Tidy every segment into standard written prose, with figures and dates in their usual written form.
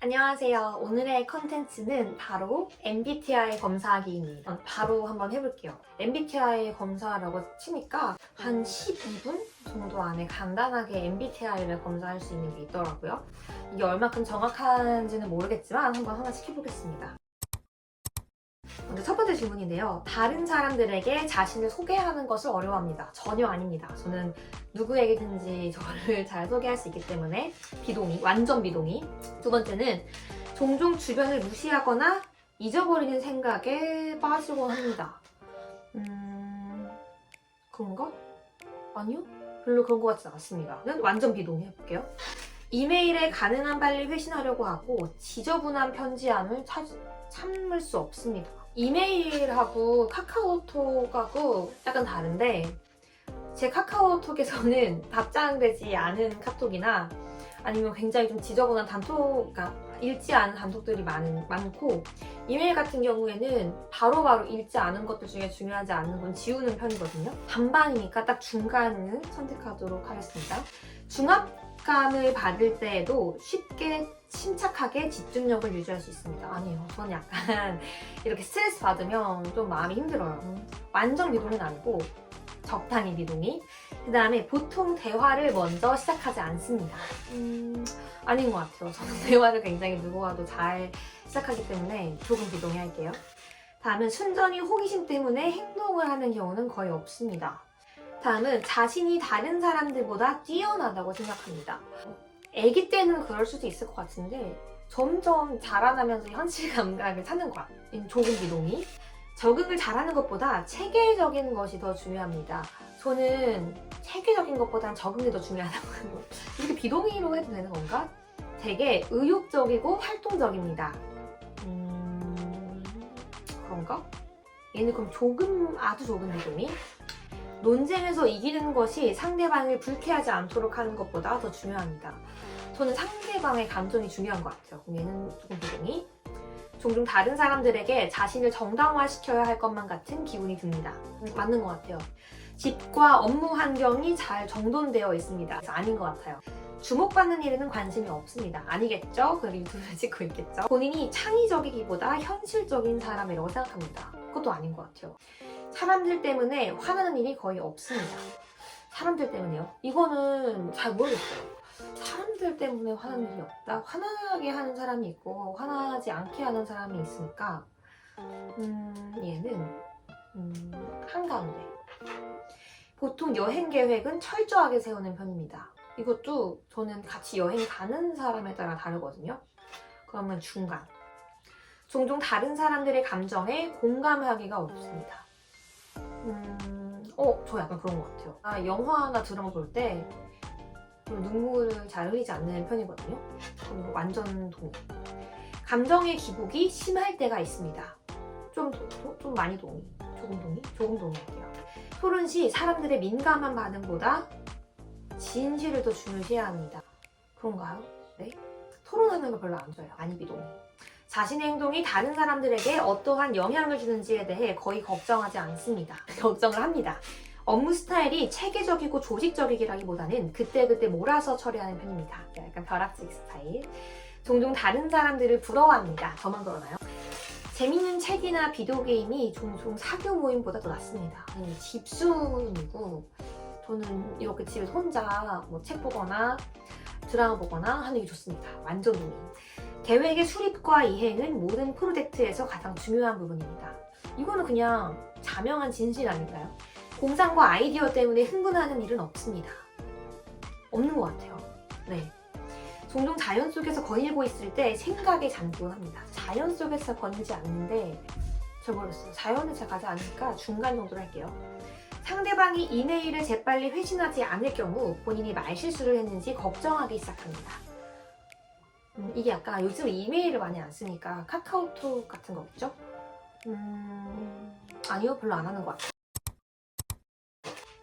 안녕하세요. 오늘의 컨텐츠는 바로 MBTI 검사하기입니다. 바로 한번 해볼게요. MBTI 검사라고 치니까 한 12분 정도 안에 간단하게 MBTI를 검사할 수 있는 게 있더라고요. 이게 얼마큼 정확한지는 모르겠지만 한번 하나씩 해보겠습니다. 먼저 첫 번째 질문인데요. 다른 사람들에게 자신을 소개하는 것을 어려워합니다. 전혀 아닙니다. 저는 누구에게든지 저를 잘 소개할 수 있기 때문에 비동의, 완전 비동의. 두 번째는 종종 주변을 무시하거나 잊어버리는 생각에 빠지곤 합니다. 그런가? 아니요? 별로 그런 것 같진 않습니다. 완전 비동의 해볼게요. 이메일에 가능한 빨리 회신하려고 하고 지저분한 편지함을 참을 수 없습니다. 이메일하고 카카오톡하고 약간 다른데 제 카카오톡에서는 답장되지 않은 카톡이나 아니면 굉장히 좀 지저분한 단톡, 그러니까 읽지 않은 단톡들이 많고 이메일 같은 경우에는 바로바로 읽지 않은 것들 중에 중요하지 않은 건 지우는 편이거든요. 반반이니까 딱 중간을 선택하도록 하겠습니다. 중압감을 받을 때에도 쉽게 침착하게 집중력을 유지할 수 있습니다. 아니에요. 저는 약간 이렇게 스트레스 받으면 좀 마음이 힘들어요. 완전 비동의는 아니고 적당히 비동의. 그 다음에 보통 대화를 먼저 시작하지 않습니다. 아닌 것 같아요. 저는 대화를 굉장히 누구와도 잘 시작하기 때문에 조금 비동의 할게요. 다음은 순전히 호기심 때문에 행동을 하는 경우는 거의 없습니다. 다음은 자신이 다른 사람들보다 뛰어나다고 생각합니다. 아기 때는 그럴 수도 있을 것 같은데 점점 자라나면서 현실 감각을 찾는 것 같아요. 조금 비동의. 적응을 잘하는 것보다 체계적인 것이 더 중요합니다. 저는 체계적인 것보다는 적응이 더 중요하다고 하는 거. 이렇게 비동의로 해도 되는 건가? 되게 의욕적이고 활동적입니다. 그런가? 얘는 그럼 아주 조금 비동의? 논쟁에서 이기는 것이 상대방을 불쾌하지 않도록 하는 것보다 더 중요합니다. 저는 상대방의 감정이 중요한 것 같아요. 그럼 얘는 조금 비동의? 종종 다른 사람들에게 자신을 정당화시켜야 할 것만 같은 기분이 듭니다. 맞는 것 같아요. 집과 업무 환경이 잘 정돈되어 있습니다. 그래서 아닌 것 같아요. 주목받는 일에는 관심이 없습니다. 아니겠죠? 그리고 유튜브를 찍고 있겠죠? 본인이 창의적이기보다 현실적인 사람이라고 생각합니다. 그것도 아닌 것 같아요. 사람들 때문에 화나는 일이 거의 없습니다. 사람들 때문에요? 이거는 잘 모르겠어요. 사람들 때문에 화나는 일이 없다? 화나게 하는 사람이 있고 화나지 않게 하는 사람이 있으니까 얘는 한가운데. 보통 여행 계획은 철저하게 세우는 편입니다. 이것도 저는 같이 여행 가는 사람에 따라 다르거든요. 그러면 중간. 종종 다른 사람들의 감정에 공감하기가 어렵습니다. 저 약간 그런 것 같아요. 영화나 드라마 볼 때 눈물을 잘 흘리지 않는 편이거든요. 완전 동의. 감정의 기복이 심할 때가 있습니다. 좀 많이 동의. 조금 동의? 조금 동의할게요. 토론 시 사람들의 민감한 반응보다 진실을 더 중요시해야 합니다. 그런가요? 네? 토론하는 거 별로 안 좋아해요. 많이 비동의. 자신의 행동이 다른 사람들에게 어떠한 영향을 주는지에 대해 거의 걱정하지 않습니다. 걱정을 합니다. 업무 스타일이 체계적이고 조직적이기라기보다는 그때그때 몰아서 처리하는 편입니다. 약간 벼락치기 스타일. 종종 다른 사람들을 부러워합니다. 저만 그러나요? 재밌는 책이나 비디오 게임이 종종 사교 모임보다 더 낫습니다. 집순이고 저는 이렇게 집에서 혼자 책 보거나 드라마 보거나 하는 게 좋습니다. 완전 동의. 계획의 수립과 이행은 모든 프로젝트에서 가장 중요한 부분입니다. 이거는 그냥 자명한 진실 아닐까요? 공상과 아이디어 때문에 흥분하는 일은 없습니다. 없는 것 같아요. 네. 종종 자연 속에서 거닐고 있을 때 생각에 잠기곤 합니다. 자연 속에서 거닐지 않는데 잘 모르겠어요. 자연을 잘 가지 않으니까 중간 정도로 할게요. 상대방이 이메일을 재빨리 회신하지 않을 경우 본인이 말실수를 했는지 걱정하기 시작합니다. 이게 약간 요즘 이메일을 많이 안 쓰니까 카카오톡 같은 거겠죠? 아니요, 별로 안 하는 것 같아요.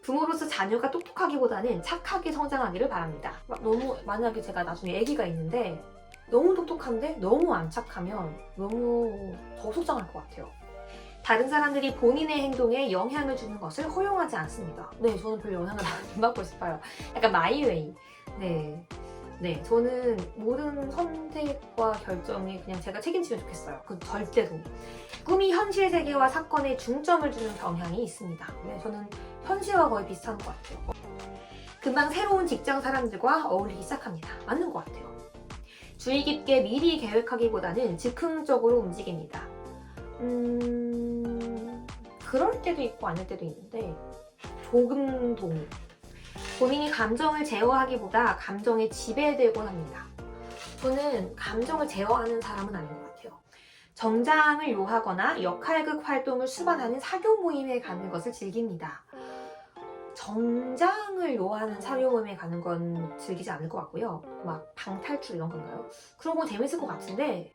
부모로서 자녀가 똑똑하기보다는 착하게 성장하기를 바랍니다. 만약에 제가 나중에 아기가 있는데 너무 똑똑한데 너무 안 착하면 너무 더 속상할 것 같아요. 다른 사람들이 본인의 행동에 영향을 주는 것을 허용하지 않습니다. 네, 저는 별로 영향을 안 받고 싶어요. 약간 마이웨이. 네, 저는 모든 선택과 결정에 그냥 제가 책임지면 좋겠어요. 그 절대로. 꿈이 현실 세계와 사건에 중점을 두는 경향이 있습니다. 네, 저는 현실과 거의 비슷한 것 같아요. 금방 새로운 직장 사람들과 어울리기 시작합니다. 맞는 것 같아요. 주의 깊게 미리 계획하기보다는 즉흥적으로 움직입니다. 그럴 때도 있고 아닐 때도 있는데 조금 동의. 본인이 감정을 제어하기보다 감정에 지배되곤 합니다. 저는 감정을 제어하는 사람은 아닌 것 같아요. 정장을 요하거나 역할극 활동을 수반하는 사교 모임에 가는 것을 즐깁니다. 정장을 요하는 사교 모임에 가는 건 즐기지 않을 것 같고요. 막 방탈출 이런 건가요? 그런 건 재밌을 것 같은데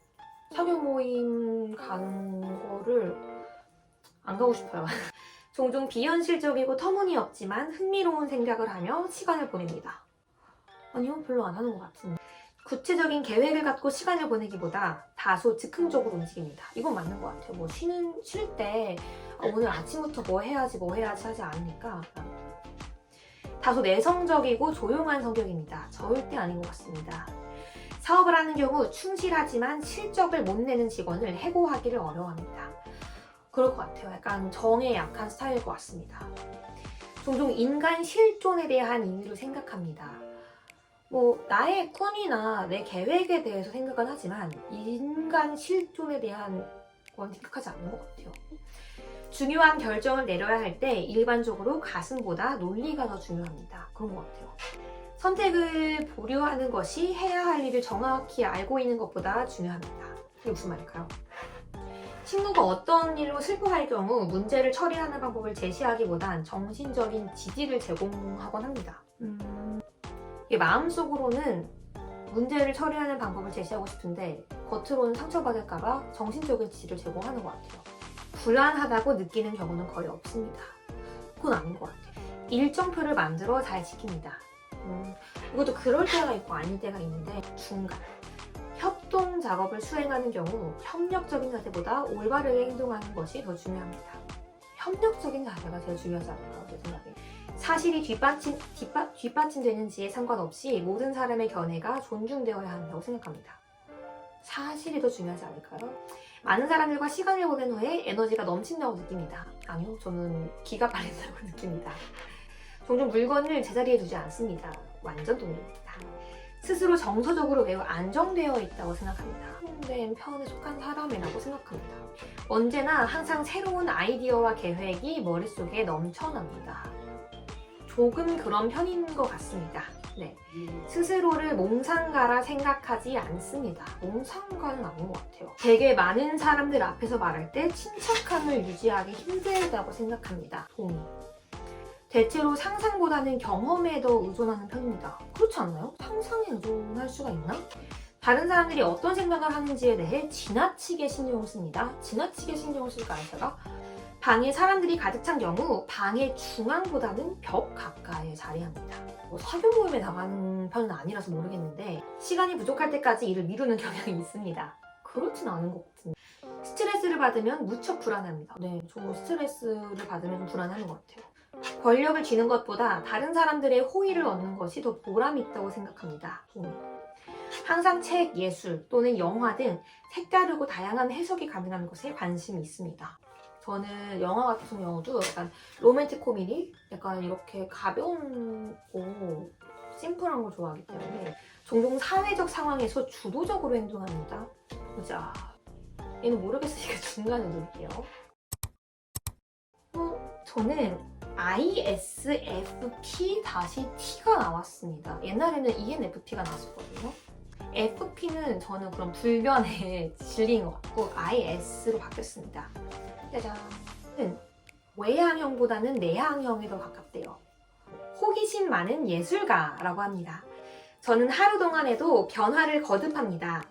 사교 모임 가는 거를 안 가고 싶어요. 종종 비현실적이고 터무니없지만 흥미로운 생각을 하며 시간을 보냅니다. 아니요, 별로 안 하는 것 같은데. 구체적인 계획을 갖고 시간을 보내기보다 다소 즉흥적으로 움직입니다. 이건 맞는 것 같아요. 뭐 쉴 때 오늘 아침부터 뭐 해야지 하지 않으니까 다소 내성적이고 조용한 성격입니다. 절대 아닌 것 같습니다. 사업을 하는 경우 충실하지만 실적을 못 내는 직원을 해고하기를 어려워합니다. 그럴 것 같아요. 약간 정에 약한 스타일일 것 같습니다. 종종 인간 실존에 대한 이유를 생각합니다. 뭐 나의 꿈이나 내 계획에 대해서 생각은 하지만 인간 실존에 대한 건 생각하지 않는 것 같아요. 중요한 결정을 내려야 할 때 일반적으로 가슴보다 논리가 더 중요합니다. 그런 것 같아요. 선택을 보류하는 것이 해야 할 일을 정확히 알고 있는 것보다 중요합니다. 이게 무슨 말일까요? 친구가 어떤 일로 슬퍼할 경우 문제를 처리하는 방법을 제시하기보단 정신적인 지지를 제공하곤 합니다. 마음속으로는 문제를 처리하는 방법을 제시하고 싶은데 겉으로는 상처받을까봐 정신적인 지지를 제공하는 것 같아요. 불안하다고 느끼는 경우는 거의 없습니다. 그건 아닌 것 같아요. 일정표를 만들어 잘 지킵니다. 이것도 그럴 때가 있고 아닐 때가 있는데 중간. 협동 작업을 수행하는 경우 협력적인 자세보다 올바르게 행동하는 것이 더 중요합니다. 협력적인 자세가 제일 중요하지 않을까요? 제 생각에. 사실이 뒷받침되는지에 상관없이 모든 사람의 견해가 존중되어야 한다고 생각합니다. 사실이 더 중요하지 않을까요? 많은 사람들과 시간을 보낸 후에 에너지가 넘친다고 느낍니다. 아니요, 저는 기가 빨린다고 느낍니다. 종종 물건을 제자리에 두지 않습니다. 완전 동의입니다. 스스로 정서적으로 매우 안정되어 있다고 생각합니다. 안정된 편에 속한 사람이라고 생각합니다. 언제나 항상 새로운 아이디어와 계획이 머릿속에 넘쳐납니다. 조금 그런 편인 것 같습니다. 네. 스스로를 몽상가라 생각하지 않습니다. 몽상가는 아닌 것 같아요. 되게 많은 사람들 앞에서 말할 때 침착함을 유지하기 힘들다고 생각합니다. 동의. 대체로 상상보다는 경험에 더 의존하는 편입니다. 그렇지 않나요? 상상에 의존할 수가 있나? 다른 사람들이 어떤 생각을 하는지에 대해 지나치게 신경을 씁니다. 지나치게 신경을 쓸까요, 제가? 방에 사람들이 가득 찬 경우 방의 중앙보다는 벽 가까이에 자리합니다. 사교 모임에 나가는 편은 아니라서 모르겠는데 시간이 부족할 때까지 일을 미루는 경향이 있습니다. 그렇진 않은 것 같은데. 스트레스를 받으면 무척 불안합니다. 네, 저 스트레스를 받으면 좀 불안한 것 같아요. 권력을 쥐는 것보다 다른 사람들의 호의를 얻는 것이 더 보람이 있다고 생각합니다. 항상 책, 예술 또는 영화 등 색다르고 다양한 해석이 가능한 것에 관심이 있습니다. 저는 영화 같은 경우도 약간 로맨틱 코미디? 약간 이렇게 가벼운 거, 심플한 걸 좋아하기 때문에 종종 사회적 상황에서 주도적으로 행동합니다. 보자. 얘는 모르겠으니까 중간에 놓을게요. 저는 ISFP-T가 나왔습니다. 옛날에는 ENFP가 나왔었거든요. FP는 저는 그런 불변의 진리인 것 같고 IS로 바뀌었습니다. 짜잔. 외향형보다는 내향형에 더 가깝대요. 호기심 많은 예술가라고 합니다. 저는 하루 동안에도 변화를 거듭합니다.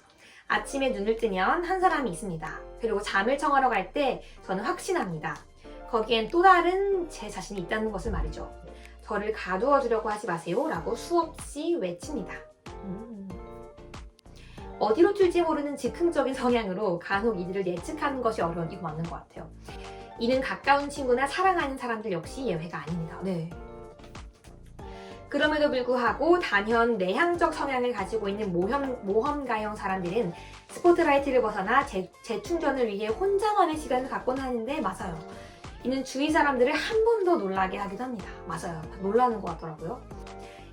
아침에 눈을 뜨면 한 사람이 있습니다. 그리고 잠을 청하러 갈 때 저는 확신합니다. 거기엔 또 다른 제 자신이 있다는 것을 말이죠. 저를 가두어 두려고 하지 마세요 라고 수없이 외칩니다. 어디로 튈지 모르는 즉흥적인 성향으로 간혹 이들을 예측하는 것이 어려운 이거 맞는 것 같아요. 이는 가까운 친구나 사랑하는 사람들 역시 예외가 아닙니다. 네. 그럼에도 불구하고 단연 내향적 성향을 가지고 있는 모험가형 사람들은 스포트라이트를 벗어나 재충전을 위해 혼자만의 시간을 갖곤 하는데 맞아요. 이는 주위 사람들을 한 번 더 놀라게 하기도 합니다. 맞아요. 놀라는 것 같더라고요.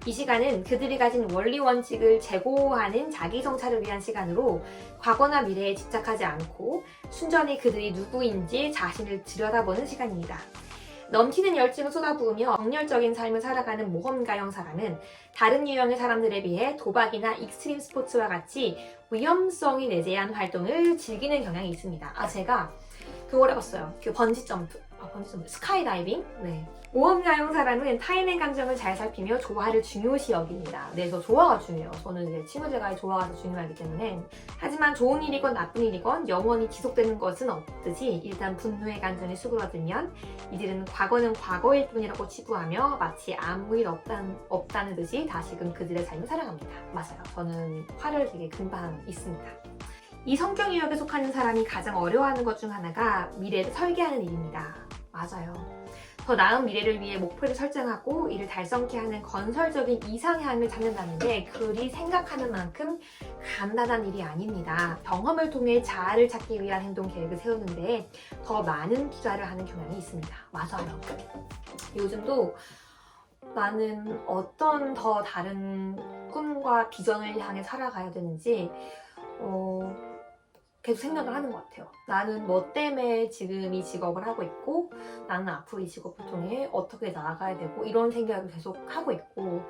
이 시간은 그들이 가진 원리 원칙을 재고하는 자기 성찰을 위한 시간으로 과거나 미래에 집착하지 않고 순전히 그들이 누구인지 자신을 들여다보는 시간입니다. 넘치는 열정을 쏟아부으며 정열적인 삶을 살아가는 모험가형 사람은 다른 유형의 사람들에 비해 도박이나 익스트림 스포츠와 같이 위험성이 내재한 활동을 즐기는 경향이 있습니다. 제가 그걸 해봤어요. 번지점프, 스카이다이빙? 네. 모험가형 사람은 타인의 감정을 잘 살피며 조화를 중요시 여깁니다. 네, 저 조화가 중요해요. 저는 이제 친구들과의 조화가 더 중요하기 때문에. 하지만 좋은 일이건 나쁜 일이건 영원히 지속되는 것은 없듯이 일단 분노의 감정이 수그러들면 이들은 과거는 과거일 뿐이라고 치부하며 마치 아무 일 없다는 듯이 다시금 그들의 삶을 살아갑니다. 맞아요. 저는 화를 되게 금방 잊습니다. 이 성격 유형에 속하는 사람이 가장 어려워하는 것 중 하나가 미래를 설계하는 일입니다. 맞아요. 더 나은 미래를 위해 목표를 설정하고 이를 달성케 하는 건설적인 이상향을 찾는다는 게 그리 생각하는 만큼 간단한 일이 아닙니다. 경험을 통해 자아를 찾기 위한 행동 계획을 세우는데 더 많은 투자를 하는 경향이 있습니다. 맞아요. 요즘도 나는 어떤 더 다른 꿈과 비전을 향해 살아가야 되는지 계속 생각을 하는 것 같아요. 나는 뭐 때문에 지금 이 직업을 하고 있고 나는 앞으로 이 직업을 통해 어떻게 나아가야 되고 이런 생각을 계속 하고 있고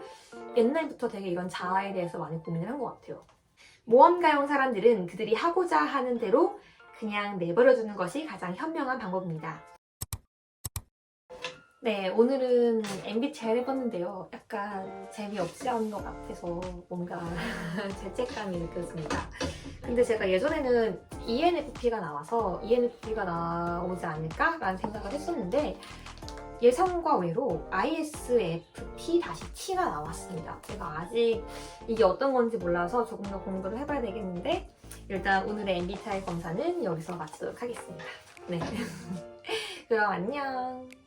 옛날부터 되게 이런 자아에 대해서 많이 고민을 한 것 같아요. 모험가형 사람들은 그들이 하고자 하는 대로 그냥 내버려두는 것이 가장 현명한 방법입니다. 네, 오늘은 MBTI 해봤는데요. 약간 재미없지 않은 것 같아서 뭔가 죄책감이 느껴집니다. 근데 제가 예전에는 ENFP가 나와서 ENFP가 나오지 않을까라는 생각을 했었는데 예상과 외로 ISFP-T가 나왔습니다. 제가 아직 이게 어떤 건지 몰라서 조금 더 공부를 해봐야 되겠는데 일단 오늘의 MBTI 검사는 여기서 마치도록 하겠습니다. 네, 그럼 안녕.